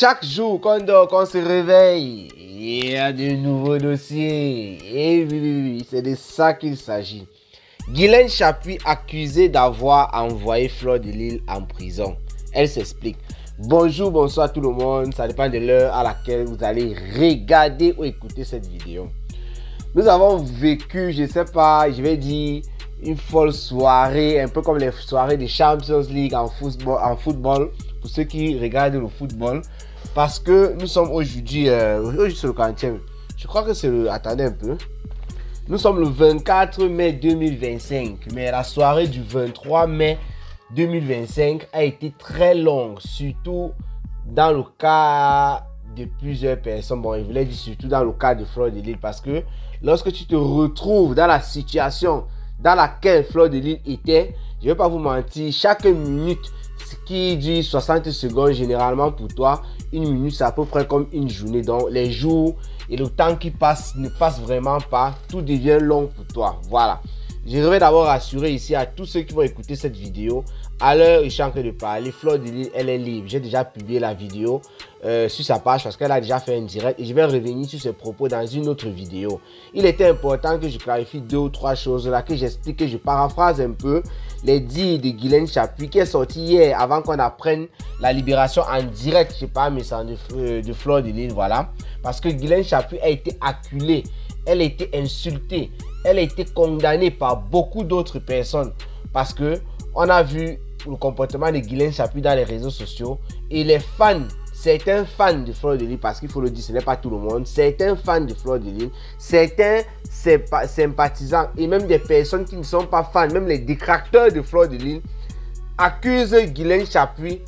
Chaque jour qu'on dort, qu'on se réveille, il y a de nouveaux dossiers. Et oui, c'est de ça qu'il s'agit. Ghislaine Chapuis accusée d'avoir envoyé Fleur de Lys en prison. Elle s'explique. Bonjour, bonsoir tout le monde. Ça dépend de l'heure à laquelle vous allez regarder ou écouter cette vidéo. Nous avons vécu, je sais pas, je vais dire, une folle soirée, un peu comme les soirées de Champions League en football, pour ceux qui regardent le football. Parce que nous sommes aujourd'hui, c'est le 40e. Je crois que c'est le... Attendez un peu. Nous sommes le 24 mai 2025. Mais la soirée du 23 mai 2025 a été très longue. Surtout dans le cas de plusieurs personnes. Bon, je voulais dire surtout dans le cas de Fleur de Lys. Parce que lorsque tu te retrouves dans la situation dans laquelle Fleur de Lys était, je ne vais pas vous mentir, chaque minute, ce qui dure 60 secondes généralement pour toi, une minute c'est à peu près comme une journée. Donc les jours et le temps qui passe ne passe vraiment pas, tout devient long pour toi. Voilà. Je vais d'abord rassurer ici à tous ceux qui vont écouter cette vidéo. À l'heure où je suis en train de parler, Fleur de Lys, elle est libre. J'ai déjà publié la vidéo sur sa page parce qu'elle a déjà fait un direct et je vais revenir sur ses propos dans une autre vidéo. Il était important que je clarifie 2 ou 3 choses là, que j'explique, que je paraphrase un peu les dires de Ghislaine Chapuis qui est sorti hier avant qu'on apprenne la libération en direct, je sais pas, mais c'est de Fleur de Lys, voilà. Parce que Ghislaine Chapuis a été acculée, elle a été insultée, elle a été condamnée par beaucoup d'autres personnes parce que on a vu le comportement de Ghislaine Chapuis dans les réseaux sociaux et les fans, certains fans de Fleur de Lys, parce qu'il faut le dire, ce n'est pas tout le monde, certains fans de Fleur de Lys, certains sympathisants et même des personnes qui ne sont pas fans, même les détracteurs de Fleur de Lys, accusent Ghislaine Chapuis,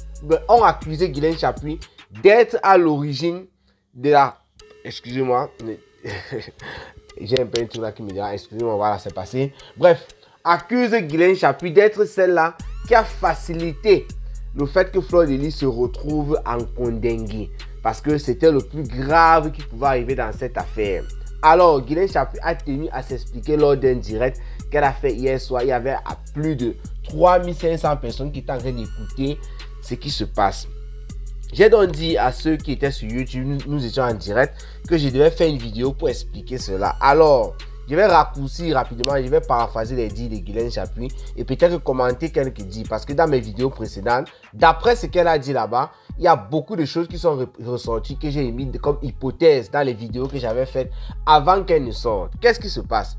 ont accusé Ghislaine Chapuis d'être à l'origine de la... Excusez-moi, j'ai un peu un truc là qui me dit, excusez-moi, voilà, c'est passé. Bref, accuse Ghislaine Chapuis d'être celle-là qui a facilité le fait que Fleur de Lys se retrouve en condamné. Parce que c'était le plus grave qui pouvait arriver dans cette affaire. Alors, Ghislaine Chapuis a tenu à s'expliquer lors d'un direct qu'elle a fait hier soir. Il y avait à plus de 3500 personnes qui étaient en train d'écouter ce qui se passe. J'ai donc dit à ceux qui étaient sur YouTube, nous étions en direct, que je devais faire une vidéo pour expliquer cela. Alors, je vais raccourcir rapidement, je vais paraphraser les dires de Ghislaine Chapuis et peut-être commenter quelques dires. Parce que dans mes vidéos précédentes, d'après ce qu'elle a dit là-bas, il y a beaucoup de choses qui sont ressorties que j'ai émises comme hypothèse dans les vidéos que j'avais faites avant qu'elle ne sorte. Qu'est-ce qui se passe?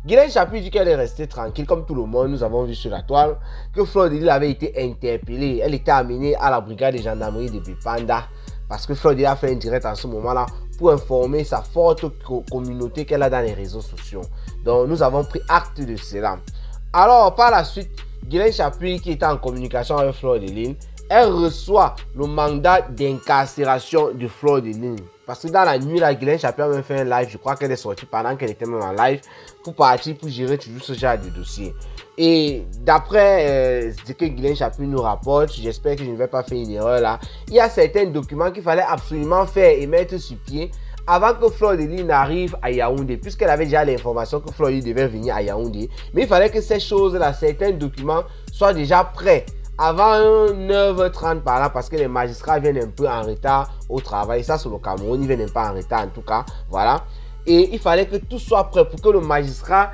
Ghislaine Chapuis dit qu'elle est restée tranquille, comme tout le monde, nous avons vu sur la toile, que Fleur de Lys avait été interpellée. Elle était amenée à la brigade de gendarmerie de Bipanda, parce que Fleur de Lys a fait un direct à ce moment-là pour informer sa forte communauté qu'elle a dans les réseaux sociaux. Donc, nous avons pris acte de cela. Alors, par la suite, Ghislaine Chapuis, qui était en communication avec Fleur de Lys, elle reçoit le mandat d'incarcération de Fleur de Lys. Parce que dans la nuit, la Ghislaine Chapuis a même fait un live. Je crois qu'elle est sortie pendant qu'elle était même en live pour partir, pour gérer toujours ce genre de dossier. Et d'après ce que Ghislaine Chapuis nous rapporte, j'espère que je ne vais pas faire une erreur là, il y a certains documents qu'il fallait absolument faire et mettre sur pied avant que Fleur de Lys n'arrive à Yaoundé, puisqu'elle avait déjà l'information que Fleur de Lys devait venir à Yaoundé. Mais il fallait que ces choses-là, certains documents soient déjà prêts avant 9h30 par là, parce que les magistrats viennent un peu en retard au travail. Ça, c'est le Cameroun, ils viennent pas en retard en tout cas. Voilà. Et il fallait que tout soit prêt pour que le magistrat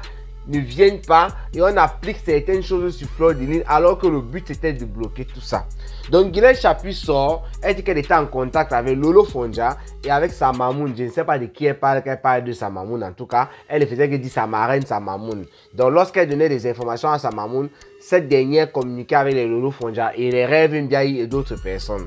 ne vienne pas et on applique certaines choses sur Fleur de Lys, alors que le but était de bloquer tout ça. Donc Ghislaine Chapuis sort, elle dit qu'elle était en contact avec Lolo Fonja et avec sa mamoune. Je ne sais pas de qui elle parle de sa mamoune en tout cas. Elle faisait que dire sa marraine, sa mamoune. Donc lorsqu'elle donnait des informations à sa mamoune, cette dernière communiquait avec les Lolo Fonja et les rêves Mbiaye et d'autres personnes.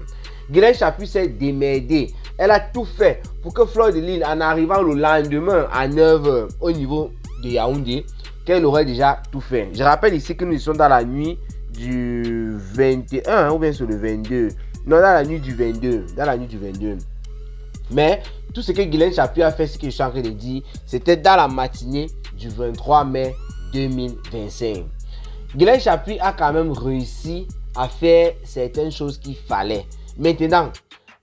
Ghislaine Chapuis s'est démerdée. Elle a tout fait pour que Fleur de Lys, en arrivant le lendemain à 9h au niveau de Yaoundé, qu'elle aurait déjà tout fait. Je rappelle ici que nous sommes dans la nuit du 21 ou bien sur le 22. Non, dans la nuit du 22. Dans la nuit du 22. Mais tout ce que Ghislaine Chapuis a fait, ce que je suis en train de dire, c'était dans la matinée du 23 mai 2025. Ghislaine Chapuis a quand même réussi à faire certaines choses qu'il fallait. Maintenant,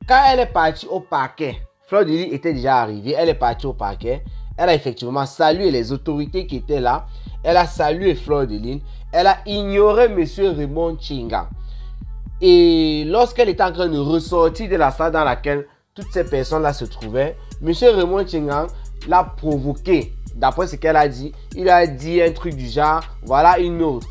quand elle est partie au parquet, Fleur de Lys était déjà arrivée, elle est partie au parquet. Elle a effectivement salué les autorités qui étaient là. Elle a salué Fleur de Lys. Elle a ignoré M. Raymond Tchinga. Et lorsqu'elle était en train de ressortir de la salle dans laquelle toutes ces personnes-là se trouvaient, M. Raymond Tchengang l'a provoqué. D'après ce qu'elle a dit, il a dit un truc du genre, voilà une autre.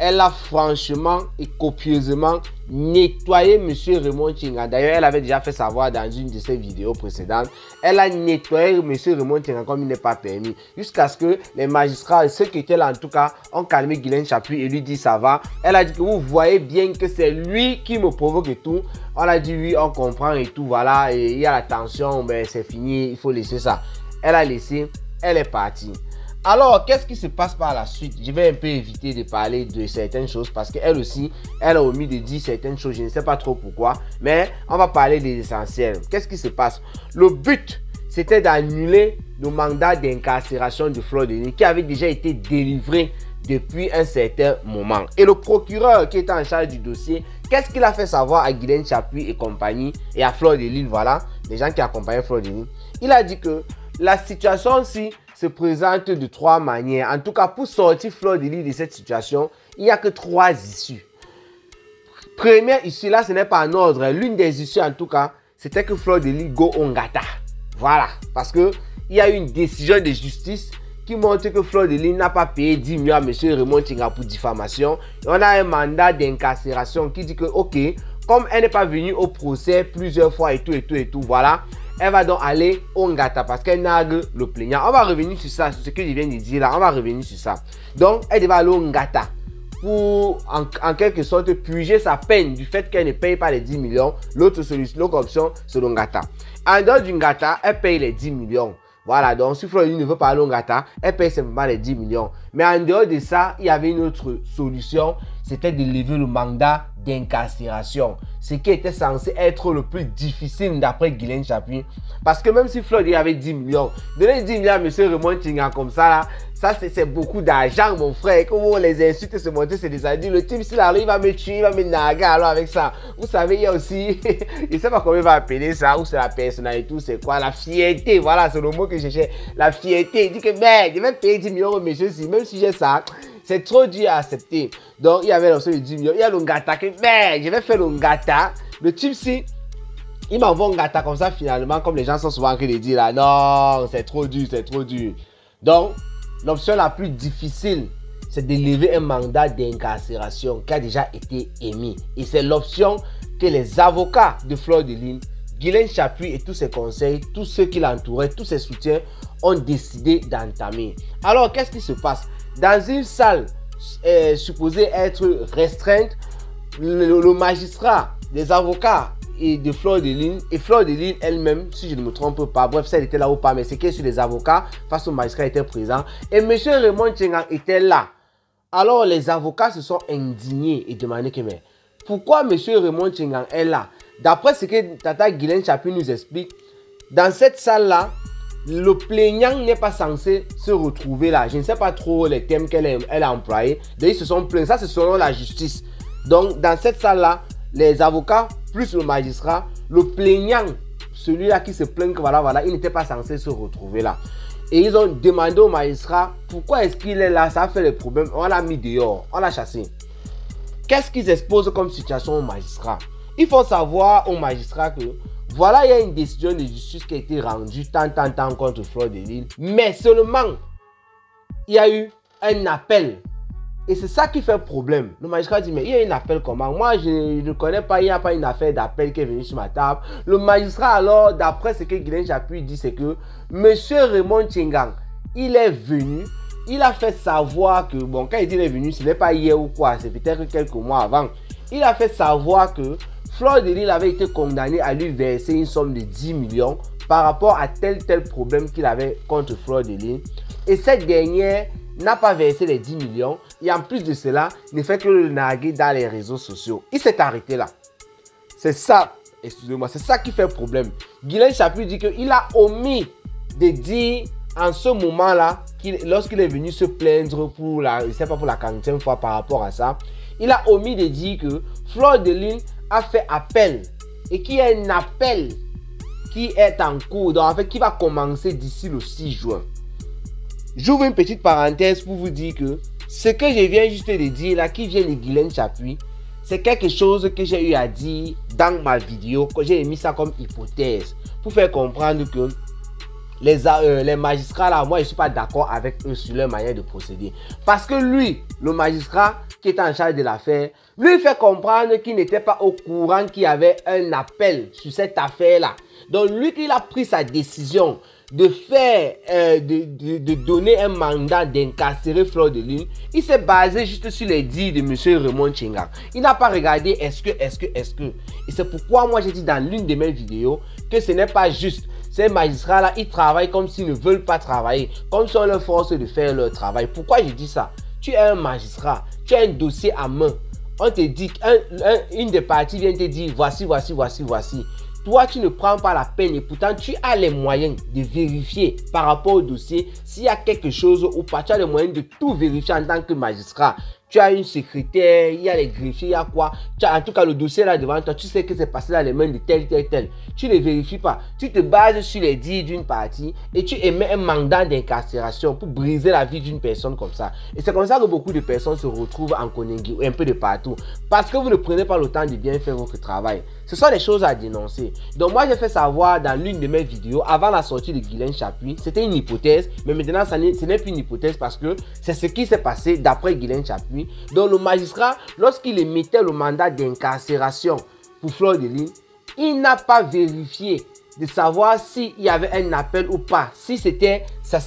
Elle a franchement et copieusement nettoyé M. Raymond Tchengang. D'ailleurs, elle avait déjà fait savoir dans une de ses vidéos précédentes. Elle a nettoyé M. Raymond Tchengang comme il n'est pas permis. Jusqu'à ce que les magistrats, ceux qui étaient là en tout cas, ont calmé Guylaine Chapuis et lui dit ça va. Elle a dit que vous voyez bien que c'est lui qui me provoque et tout. On a dit oui, on comprend et tout. Voilà, et il y a la tension, mais c'est fini, il faut laisser ça. Elle a laissé, elle est partie. Alors, qu'est-ce qui se passe par la suite? Je vais un peu éviter de parler de certaines choses parce qu'elle aussi, elle a omis de dire certaines choses. Je ne sais pas trop pourquoi, mais on va parler des essentiels. Qu'est-ce qui se passe? Le but, c'était d'annuler le mandat d'incarcération de Fleur de Lys qui avait déjà été délivré depuis un certain moment. Et le procureur qui était en charge du dossier, qu'est-ce qu'il a fait savoir à Guylaine Chapuis et compagnie et à Fleur de Lys, voilà, les gens qui accompagnaient Fleur de Lys? Il a dit que la situation-ci se présente de trois manières. En tout cas, pour sortir Fleur de Lys de cette situation, il n'y a que trois issues. Première issue, là, ce n'est pas en ordre. L'une des issues, en tout cas, c'était que Fleur de Lys go Ongata. Voilà. Parce qu'il y a eu une décision de justice qui montre que Fleur de Lys n'a pas payé 10 millions à M. Raymond Tchengang pour diffamation. Et on a un mandat d'incarcération qui dit que, ok, comme elle n'est pas venue au procès plusieurs fois et tout, voilà. Elle va donc aller au Ngata parce qu'elle nargue le plaignant. On va revenir sur ça, sur ce que je viens de dire là. On va revenir sur ça. Donc, elle devait aller au Ngata pour, en quelque sorte, purger sa peine du fait qu'elle ne paye pas les 10 millions. L'autre solution, l'autre option, c'est le Ngata. En dehors du Ngata, elle paye les 10 millions. Voilà, donc si Fleur de Lys ne veut pas aller au Ngata, elle paye simplement les 10 millions. Mais en dehors de ça, il y avait une autre solution, c'était de lever le mandat d'incarcération. Ce qui était censé être le plus difficile d'après Guylaine Chapuis. Parce que même si Fleur de Lys avait 10 millions, donner 10 millions à M. Raymond Tchengang comme ça, là, ça c'est beaucoup d'argent, mon frère. Comment les insultes se monter, c'est des adultes. Le type, s'il arrive, il va me tuer, il va me narguer. Alors avec ça, vous savez, il y a aussi, je ne sais pas comment il va appeler ça, ou c'est la personnalité, c'est quoi, la fierté. Voilà, c'est le mot que je cherchais. La fierté. Il dit que, merde, je vais payer 10 millions au monsieur, même si j'ai ça. C'est trop dur à accepter. Donc, il y avait l'option de 10 millions. Il y a le Ngata que, merde, je vais faire le Ngata. Le type, si il m'envoie un Ngata comme ça, finalement, comme les gens sont souvent en train de dire là, non, c'est trop dur, c'est trop dur. Donc, l'option la plus difficile, c'est de lever un mandat d'incarcération qui a déjà été émis. Et c'est l'option que les avocats de Fleur de Lys, Guylaine Chapuis et tous ses conseils, tous ceux qui l'entouraient, tous ses soutiens, ont décidé d'entamer. Alors, qu'est-ce qui se passe? Dans une salle supposée être restreinte, le magistrat, les avocats et de Fleur de Lys, et Fleur de Lys elle-même, si je ne me trompe pas, bref, elle était là ou pas, mais c'est que sur les avocats face au magistrat étaient présents, et M. Raymond Tchengang était là. Alors les avocats se sont indignés et demandé que, mais pourquoi M. Raymond Tchengang est là? D'après ce que Tata Guylaine Chapuis nous explique, dans cette salle-là, le plaignant n'est pas censé se retrouver là. Je ne sais pas trop les thèmes qu'elle a employés. Ils se sont plaints. Ça, c'est selon la justice. Donc, dans cette salle-là, les avocats, plus le magistrat, le plaignant, celui-là qui se plaint que voilà, il n'était pas censé se retrouver là. Et ils ont demandé au magistrat pourquoi est-ce qu'il est là. Ça a fait des problèmes. On l'a mis dehors. On l'a chassé. Qu'est-ce qu'ils exposent comme situation au magistrat? Il faut savoir au magistrat que voilà, il y a une décision de justice qui a été rendue tant contre Fleur de Lys. Mais seulement, il y a eu un appel. Et c'est ça qui fait problème. Le magistrat dit, mais il y a un appel comment? Moi, je ne connais pas, il n'y a pas une affaire d'appel qui est venue sur ma table. Le magistrat, alors, d'après ce que Guylaine Chapuis dit, c'est que M. Raymond Tchengang, il est venu, il a fait savoir que, bon, quand il dit il est venu, ce n'est pas hier ou quoi, c'est peut-être quelques mois avant. Il a fait savoir que Fleur de Lys avait été condamné à lui verser une somme de 10 millions par rapport à tel problème qu'il avait contre Fleur de Lys. Et cette dernière n'a pas versé les 10 millions. Et en plus de cela, ne fait que le narguer dans les réseaux sociaux. Il s'est arrêté là. C'est ça, excusez-moi, c'est ça qui fait problème. Guylaine Chapuis dit qu'il a omis de dire en ce moment-là, lorsqu'il est venu se plaindre pour la, je ne sais pas, pour la 40e fois par rapport à ça, il a omis de dire que Fleur de Lys a fait appel et qu'il y a un appel qui est en cours, donc en fait qui va commencer d'ici le 6 juin. J'ouvre une petite parenthèse pour vous dire que ce que je viens juste de dire là, qui vient de Guylaine Chapuis, c'est quelque chose que j'ai eu à dire dans ma vidéo, que j'ai mis ça comme hypothèse, pour faire comprendre que les magistrats là, moi je ne suis pas d'accord avec eux sur leur manière de procéder. Parce que lui, le magistrat qui est en charge de l'affaire, lui il fait comprendre qu'il n'était pas au courant qu'il y avait un appel sur cette affaire-là. Donc lui, il a pris sa décision de faire, de donner un mandat d'incarcérer Fleur de Lune. Il s'est basé juste sur les dires de M. Raymond Tchengang. Il n'a pas regardé est-ce que. Et c'est pourquoi moi j'ai dit dans l'une de mes vidéos que ce n'est pas juste. Ces magistrats-là, ils travaillent comme s'ils ne veulent pas travailler, comme si on leur force de faire leur travail. Pourquoi je dis ça? Tu es un magistrat, tu as un dossier à main. On te dit, une des parties vient te dire, voici. Toi, tu ne prends pas la peine et pourtant, tu as les moyens de vérifier par rapport au dossier s'il y a quelque chose ou pas. Tu as les moyens de tout vérifier en tant que magistrat. Tu as une secrétaire, il y a les greffiers, il y a quoi. Tu as en tout cas le dossier là devant toi. Tu sais que c'est passé dans les mains de tel. Tu ne vérifies pas. Tu te bases sur les dires d'une partie et tu émets un mandat d'incarcération pour briser la vie d'une personne comme ça. Et c'est comme ça que beaucoup de personnes se retrouvent en Koningui ou un peu de partout. Parce que vous ne prenez pas le temps de bien faire votre travail. Ce sont des choses à dénoncer. Donc moi, j'ai fait savoir dans l'une de mes vidéos, avant la sortie de Guilaine Chapuis, c'était une hypothèse, mais maintenant, ce n'est plus une hypothèse parce que c'est ce qui s'est passé d'après Guilaine Chapuis. Donc le magistrat, lorsqu'il émettait le mandat d'incarcération pour Fleur de Lune, il n'a pas vérifié de savoir s'il y avait un appel ou pas, si ça s'était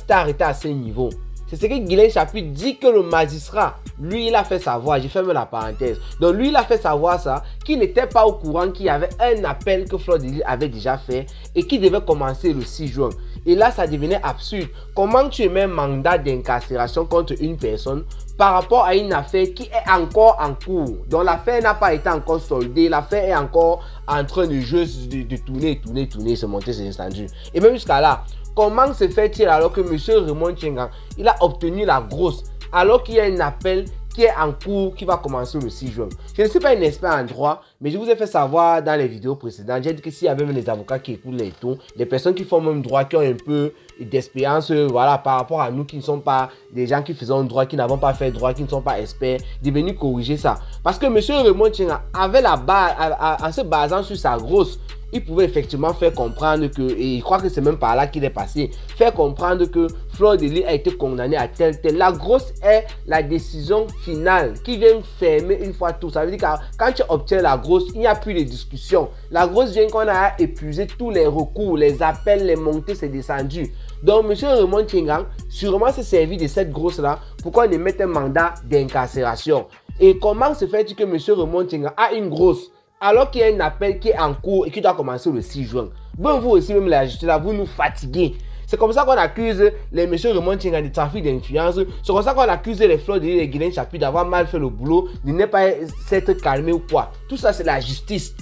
arrêté à ce niveau. C'est ce que Guilaine Chapuis dit que le magistrat, lui, il a fait savoir, j'ai fermé la parenthèse. Donc lui, il a fait savoir ça, qu'il n'était pas au courant qu'il y avait un appel que Fleur de Lune avait déjà fait et qui devait commencer le 6 juin. Et là, ça devenait absurde. Comment tu émets un mandat d'incarcération contre une personne par rapport à une affaire qui est encore en cours? Donc l'affaire n'a pas été encore soldée, l'affaire est encore en train de jouer, de tourner, se monter, c'est instantané. Et même jusqu'à là, comment se fait-il alors que M. Raymond Tchengang, il a obtenu la grosse, alors qu'il y a un appel qui est en cours, qui va commencer le 6 juin. Je ne suis pas un expert en droit, mais je vous ai fait savoir dans les vidéos précédentes, j'ai dit que s'il y avait même des avocats qui écoutent les tons, des personnes qui font même droit, qui ont un peu d'expérience, voilà, par rapport à nous qui ne sommes pas des gens qui faisons droit, qui n'avons pas fait droit, qui ne sont pas experts, de venir corriger ça. Parce que M. Raymond Tchengang avait la base, en se basant sur sa grosse, il pouvait effectivement faire comprendre que, et je crois que c'est même par là qu'il est passé, faire comprendre que Fleur de Lune a été condamnée à tel. La grosse est la décision finale qui vient fermer une fois tout. Ça veut dire que quand tu obtiens la grosse, il n'y a plus de discussion. La grosse vient qu'on a épuisé tous les recours, les appels, les montées, c'est descendu. Donc, M. Raymond Tchengang, sûrement s'est servi de cette grosse-là pour qu'on émette un mandat d'incarcération. Et comment se fait-il que M. Raymond Tchengang a une grosse alors qu'il y a un appel qui est en cours et qui doit commencer le 6 juin. Bon, vous aussi, même la justice là, vous nous fatiguez. C'est comme ça qu'on accuse les messieurs Raymond Tchengang de trafic d'influence. C'est comme ça qu'on accuse les Fleur de Lune et Guilaine Chapuis d'avoir mal fait le boulot, de ne pas s'être calmé ou quoi. Tout ça, c'est la justice.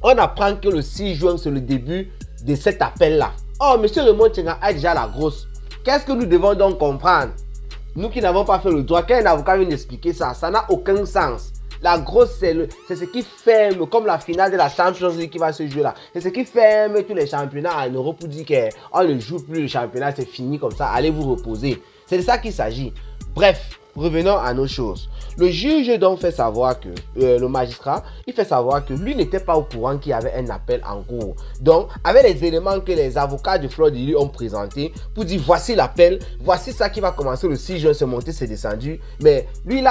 On apprend que le 6 juin, c'est le début de cet appel-là. Oh, monsieur Raymond Tchengang a déjà la grosse. Qu'est-ce que nous devons donc comprendre? Nous qui n'avons pas fait le droit, quand un avocat vient d'expliquer ça, ça n'a aucun sens. La grosse, c'est ce qui ferme, comme la finale de la Champions League qui va se jouer là. C'est ce qui ferme tous les championnats en Europe pour dire qu'on ne joue plus le championnat, c'est fini comme ça, allez vous reposer. C'est de ça qu'il s'agit. Bref, revenons à nos choses. Le juge donc fait savoir que, le magistrat, il fait savoir que lui n'était pas au courant qu'il y avait un appel en cours. Donc, avec les éléments que les avocats de Fleur de Lune ont présentés, pour dire voici l'appel, voici ça qui va commencer le 6 juin, c'est monté, c'est descendu. Mais lui, il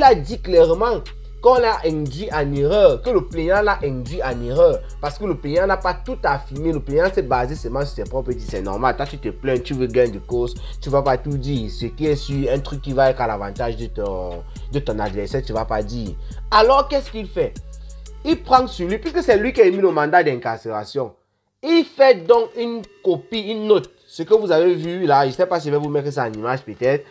a dit clairement qu'on l'a induit en erreur, que le plaignant l'a induit en erreur. Parce que le plaignant n'a pas tout affirmé. Le plaignant s'est basé seulement sur ses propres dits. C'est normal, toi tu te plains, tu veux gagner de cause, tu ne vas pas tout dire. Ce qui est sur un truc qui va être à l'avantage de ton adversaire, tu ne vas pas dire. Alors qu'est-ce qu'il fait? Il prend sur lui, puisque c'est lui qui a émis le mandat d'incarcération. Il fait donc une copie, une note. Ce que vous avez vu là, je ne sais pas si je vais vous mettre ça en image peut-être.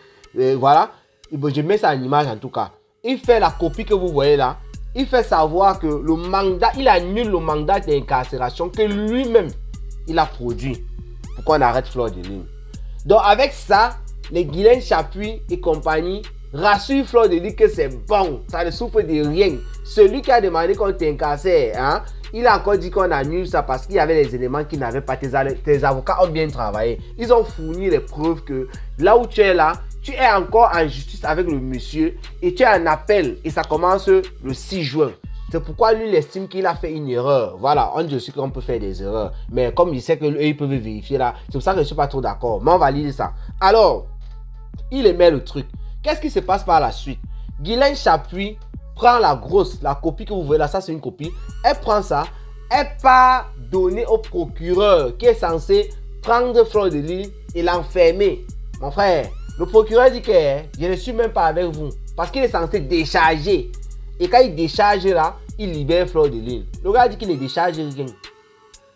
Voilà, je mets ça en image en tout cas. Il fait la copie que vous voyez là. Il fait savoir que le mandat, il annule le mandat d'incarcération que lui-même, il a produit. Pourquoi on arrête Fleur de Lune? Donc avec ça, les Guilaine Chapuis et compagnie rassurent Fleur de Lune que c'est bon. Ça ne souffre de rien. Celui qui a demandé qu'on t'incarcère, hein, il a encore dit qu'on annule ça parce qu'il y avait les éléments qu'il n'avait pas. Tes avocats ont bien travaillé. Ils ont fourni les preuves que là où tu es là, tu es encore en justice avec le monsieur et tu es en appel et ça commence le 6 juin. C'est pourquoi lui, il estime qu'il a fait une erreur. Voilà, on dit aussi qu'on peut faire des erreurs. Mais comme il sait qu'eux, ils peuvent vérifier là, c'est pour ça que je ne suis pas trop d'accord. Mais on va lire ça. Alors, il émet le truc. Qu'est-ce qui se passe par la suite? Guylaine Chapuis prend la copie que vous voyez là, ça c'est une copie. Elle prend ça, elle part donner au procureur qui est censé prendre Fleur de Lys et l'enfermer. Mon frère, le procureur dit que je ne suis même pas avec vous parce qu'il est censé décharger. Et quand il décharge là, il libère Fleur de Lys. Le gars dit qu'il ne décharge rien.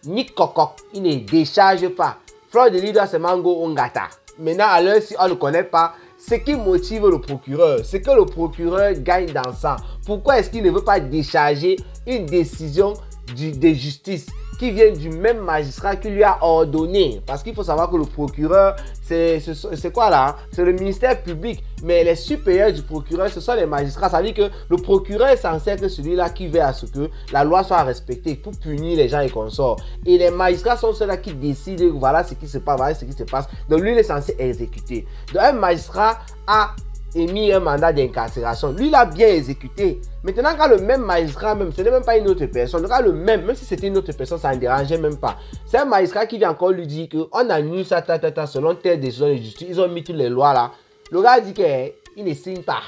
Ni cococ, il ne décharge pas. Fleur de Lys doit seulement go Ongata. Maintenant, à l'heure, si on ne connaît pas, ce qui motive le procureur, c'est que le procureur gagne dans ça. Pourquoi est-ce qu'il ne veut pas décharger une décision de justice qui vient du même magistrat qui lui a ordonné? Parce qu'il faut savoir que le procureur, c'est quoi là? C'est le ministère public. Mais les supérieurs du procureur, ce sont les magistrats. Ça veut dire que le procureur est censé être celui-là qui veut à ce que la loi soit respectée pour punir les gens et consorts. Et les magistrats sont ceux-là qui décident, voilà ce qui se passe, voilà ce qui se passe. Donc lui, il est censé exécuter. Donc un magistrat a émis un mandat d'incarcération. Lui, il a bien exécuté. Maintenant, quand le même magistrat, même, ce n'est même pas une autre personne, quand le même si c'était une autre personne, ça ne dérangeait même pas. C'est un magistrat qui vient encore lui dire qu'on annule ça, selon telle décision de justice. Ils ont mis toutes les lois là. Le gars dit qu'il ne signe pas.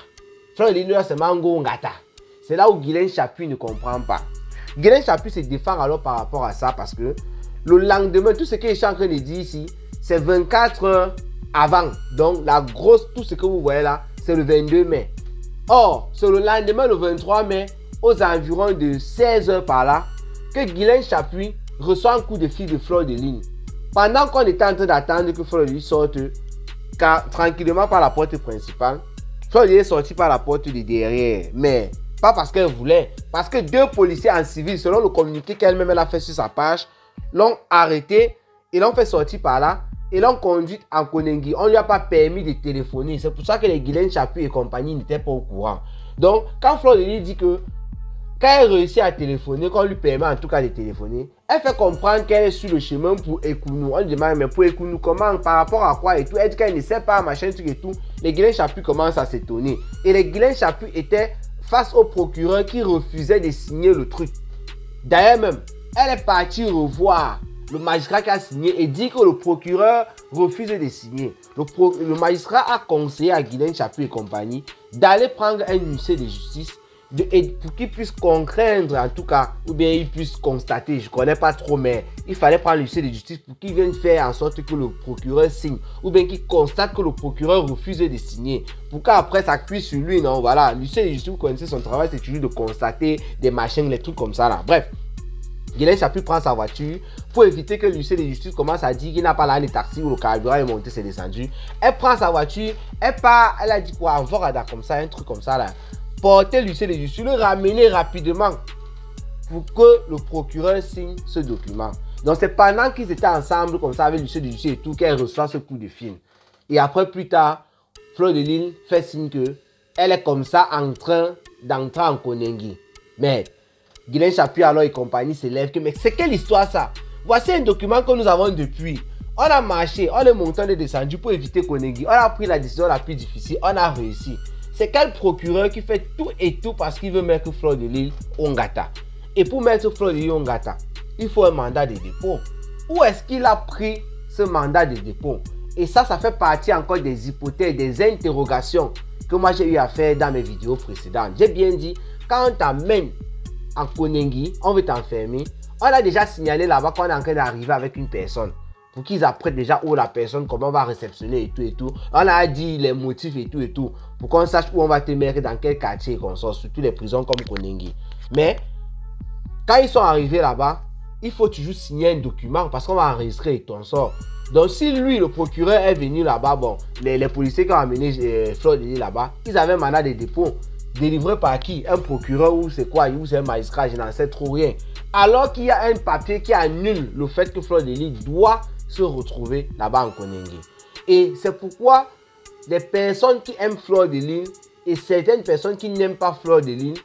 Fleur de Lys, c'est Mango Ngata. C'est là où Guylaine Chapuis ne comprend pas. Guylaine Chapuis se défend alors par rapport à ça parce que le lendemain, tout ce que je suis en train de dire ici, c'est 24 heures avant. Donc, tout ce que vous voyez là, c'est le 22 mai. Or, c'est le lendemain, le 23 mai, aux environs de 16 heures par là, que Guylaine Chapuis reçoit un coup de fil de Fleur de Lys. Pendant qu'on était en train d'attendre que Fleur de Lys sorte tranquillement par la porte principale, Fleur de Lys est sortie par la porte de derrière. Mais pas parce qu'elle voulait, parce que 2 policiers en civil, selon le communiqué qu'elle-même a fait sur sa page, l'ont arrêté et l'ont fait sortir par là. Et l'ont conduite en Koningui. On ne lui a pas permis de téléphoner. C'est pour ça que les Guylaine Chapuis et compagnie n'étaient pas au courant. Donc, quand Fleur de Lys dit que quand elle réussit à téléphoner, qu'on lui permet en tout cas de téléphoner, elle fait comprendre qu'elle est sur le chemin pour Ekounou. On lui demande, mais pour Ekounou, comment, par rapport à quoi et tout. Elle dit qu'elle ne sait pas, machin, truc et tout. Les Guylaine Chapuis commencent à s'étonner. Et les Guylaine Chapuis étaient face au procureur qui refusait de signer le truc. D'ailleurs même, elle est partie revoir le magistrat qui a signé et dit que le procureur refuse de signer. Le magistrat a conseillé à Guylaine Chapuis et compagnie d'aller prendre un huissier de justice pour qu'il puisse contraindre en tout cas, ou bien il puisse constater, je ne connais pas trop, mais il fallait prendre l'huissier de justice pour qu'il vienne faire en sorte que le procureur signe, ou bien qu'il constate que le procureur refuse de signer, pour qu'après ça cuise sur lui, non, voilà, l'huissier de justice, vous connaissez son travail, c'est toujours de constater des machines, les trucs comme ça là, bref. Guylaine Chapuis prend sa voiture pour éviter que l'huissier de justice commence à dire qu'il n'a pas là les taxis où le carburant est monté, c'est descendu. Elle prend sa voiture, elle part, elle a dit quoi, un Vorada comme ça, un truc comme ça là. Porter l'huissier de justice, le ramener rapidement pour que le procureur signe ce document. Donc c'est pendant qu'ils étaient ensemble comme ça avec l'huissier de justice et tout qu'elle reçoit ce coup de fil. Et après plus tard, Fleur de Lys fait signe que elle est comme ça en train d'entrer en Koningui. Mais Guylaine Chapuis alors et compagnie se lève que mais c'est quelle histoire ça? Voici un document que nous avons depuis. On a marché, on est monté, on est descendu pour éviter Koningui. On a pris la décision la plus difficile, on a réussi. C'est quel procureur qui fait tout et tout parce qu'il veut mettre Fleur de Lys Ongata. Et pour mettre Fleur de Lys Ongata, il faut un mandat de dépôt. Où est-ce qu'il a pris ce mandat de dépôt? Et ça fait partie encore des hypothèses, des interrogations que moi j'ai eu à faire dans mes vidéos précédentes. J'ai bien dit, quand on t'amène en Koningui, on veut t'enfermer. On a déjà signalé là-bas qu'on est en train d'arriver avec une personne. Pour qu'ils apprennent déjà où la personne, comment on va réceptionner et tout et tout. On a dit les motifs et tout. Pour qu'on sache où on va te mettre, dans quel quartier et qu'on sort, surtout les prisons comme Koningui. Mais, quand ils sont arrivés là-bas, il faut toujours signer un document parce qu'on va enregistrer ton sort. Donc, si lui, le procureur, est venu là-bas, bon, les policiers qui ont amené Fleur de Lys là-bas, ils avaient un mandat de dépôt. Délivré par qui? Un procureur ou c'est quoi? Ou c'est un magistrat? Je n'en sais trop rien. Alors qu'il y a un papier qui annule le fait que Fleur de Lys doit se retrouver là-bas en Koningui. Et c'est pourquoi les personnes qui aiment Fleur de Lys et certaines personnes qui n'aiment pas Fleur de Lys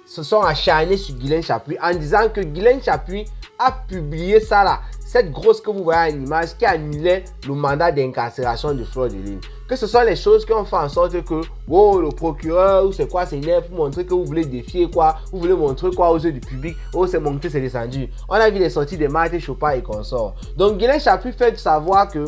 se sont acharnées sur Guylaine Chapuis en disant que Guylaine Chapuis a publié ça là. cette grosse que vous voyez en image qui annulait le mandat d'incarcération de Fleur de Lys. Que ce soit les choses qui ont fait en sorte que oh, le procureur ou c'est quoi, c'est nerf pour montrer que vous voulez défier quoi, vous voulez montrer quoi aux yeux du public, oh c'est monté, c'est descendu. On a vu les sorties de Martin Chopin et consorts. Donc Guylaine Chapuis fait savoir que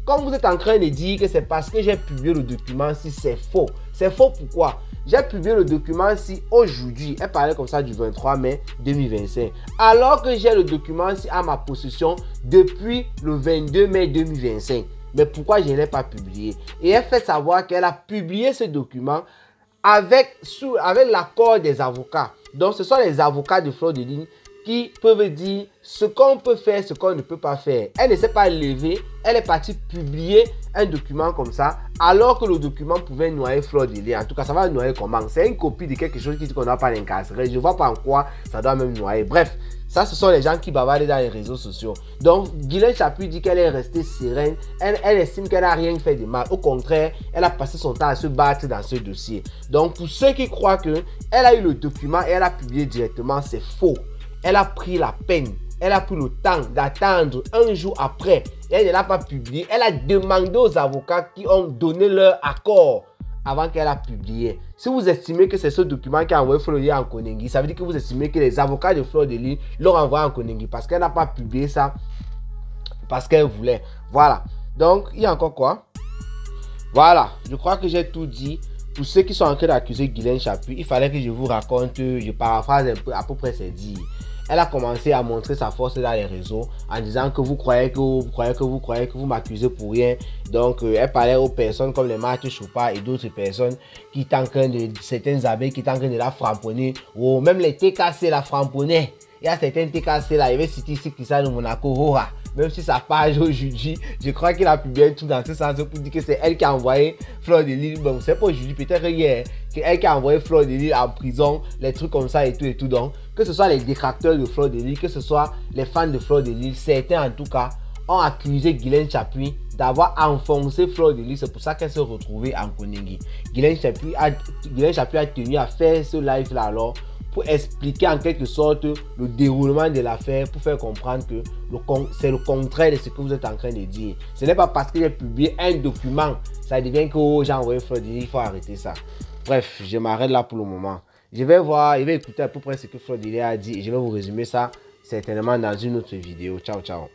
quand vous êtes en train de dire que c'est parce que j'ai publié le document si c'est faux. C'est faux pourquoi? J'ai publié le document si aujourd'hui, elle parlait comme ça du 23 mai 2025, alors que j'ai le document si à ma possession depuis le 22 mai 2025. Mais pourquoi je ne l'ai pas publié? Et elle fait savoir qu'elle a publié ce document avec l'accord des avocats. Donc ce sont les avocats de Fleur de Lys qui peuvent dire ce qu'on peut faire, ce qu'on ne peut pas faire. Elle ne s'est pas levée, elle est partie publier un document comme ça, alors que le document pouvait noyer Fleur de Lys. En tout cas, ça va noyer comment? C'est une copie de quelque chose qui dit qu'on n'a pas l'incarcéré. Je ne vois pas en quoi ça doit même noyer. Bref, ça, ce sont les gens qui bavardent dans les réseaux sociaux. Donc, Guylaine Chapuis dit qu'elle est restée sereine. Elle estime qu'elle n'a rien fait de mal. Au contraire, elle a passé son temps à se battre dans ce dossier. Donc, pour ceux qui croient qu'elle a eu le document et elle a publié directement, c'est faux. Elle a pris la peine, elle a pris le temps d'attendre un jour après. Et elle ne l'a pas publié. Elle a demandé aux avocats qui ont donné leur accord avant qu'elle a publié. Si vous estimez que c'est ce document qui a envoyé Fleur de Lys en Koningui, ça veut dire que vous estimez que les avocats de Fleur de Lys l'ont envoyé en Koningui parce qu'elle n'a pas publié ça parce qu'elle voulait. Voilà. Donc, il y a encore quoi? Voilà. Je crois que j'ai tout dit. Pour ceux qui sont en train d'accuser Guylaine Chapuis, il fallait que je vous raconte, je paraphrase un peu, à peu près c'est dit. Elle a commencé à montrer sa force dans les réseaux en disant que vous croyez que vous m'accusez pour rien. Donc, elle parlait aux personnes comme les Martin Chopin et d'autres personnes qui étaient en train de, certaines abeilles qui étaient en train de la framponner. Ou même les TKC la framponnaient. Il y a certains TKC là, il y avait City Cyclista de Monaco, même si sa page aujourd'hui, je crois qu'il a publié un truc dans ce sens pour dire que c'est elle qui a envoyé Fleur de Lys. Bon, c'est pas aujourd'hui, peut-être hier, c'est elle qui a envoyé Fleur de Lys en prison, les trucs comme ça et tout et tout. Donc, que ce soit les détracteurs de Fleur de Lys, que ce soit les fans de Fleur de Lys, certains en tout cas ont accusé Guylaine Chapuis d'avoir enfoncé Fleur de Lys. C'est pour ça qu'elle s'est retrouvée en Koningui. Guylaine Chapuis a tenu à faire ce live là alors pour expliquer en quelque sorte le déroulement de l'affaire, pour faire comprendre que c'est le contraire de ce que vous êtes en train de dire. Ce n'est pas parce que j'ai publié un document, ça devient que oh, j'ai envoyé Fleur de Lys, il faut arrêter ça. Bref, je m'arrête là pour le moment. Je vais écouter à peu près ce que Fleur de Lys a dit et je vais vous résumer ça certainement dans une autre vidéo. Ciao, ciao.